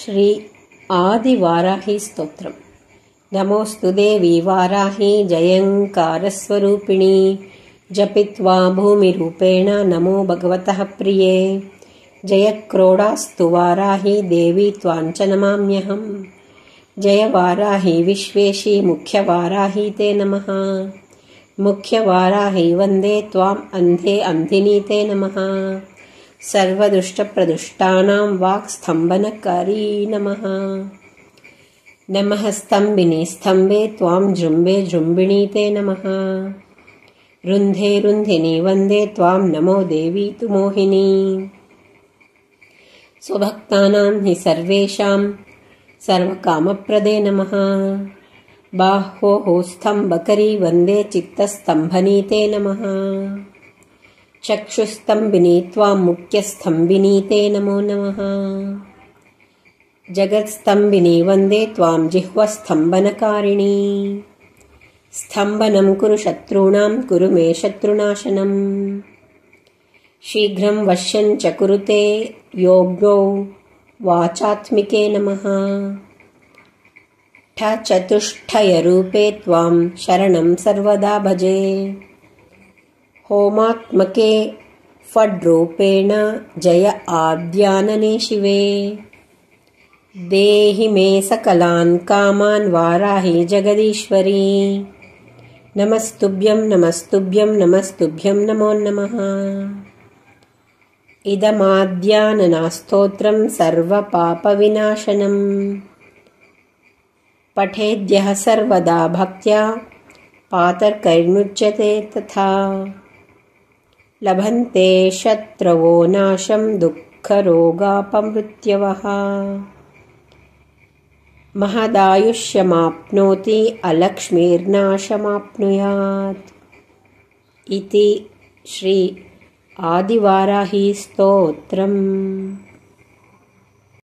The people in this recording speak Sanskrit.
श्री आदिवाराही स्तोत्रम्। नमोऽस्तु देवी वाराही जयङ्कारस्वरूपिणी, जपित्वा भूमिरूपेण नमो भगवतः प्रिये। जयक्रोडास्तु वाराही देवी त्वां च नमाम्यहम्। जय वाराही विश्वेशी मुख्यवाराही ते नमः। मुख्यवाराही वन्दे त्वाम् अन्धे अन्धिनी ते नमः। सर्वदुष्टप्रदुष्टानां वाक्स्तम्भनकारी नमः। नमः स्तम्भिनी स्तम्भे त्वां जृम्भे जृम्भिणी ते नमः। रुन्धे रुन्धिनी वन्दे त्वां नमो देवी तु मोहिनी। स्वभक्तानां हि सर्वेषां सर्वकामप्रदे नमः। बाह्वोः स्तम्भकरी वन्दे चित्तस्तम्भनी ते नमः। चक्षुस्तम्भिनी त्वां मुख्यस्तम्भिनी ते नमो नमः। जगत्स्तम्भिनी वन्दे त्वां जिह्वस्तम्भनकारिणी। स्तम्भनं कुरु शत्रूणां कुरु मे शत्रुनाशनम्। शीघ्रं वश्यं च कुरुते योग्यो वाचात्मिके नमः। ठचतुष्टयरूपे त्वां शरणं सर्वदा भजे। होमात्मके फड्रूपेण जय आद्यानने शिवे। देहि मे सकलान् कामान् वाराही जगदीश्वरी। नमस्तुभ्यं नमस्तुभ्यं नमस्तुभ्यं नमो नमः। इदमाद्याननास्तोत्रं सर्वपापविनाशनम्। पठेद्यः सर्वदा भक्त्या पातर्कैर्मुच्यते तथा। लभन्ते शत्रवो नाशं दुःखरोगापमृत्यवः। महदायुष्यमाप्नोति अलक्ष्मीर्नाशमाप्नुयात्। इति श्री आदिवाराही स्तोत्रम्।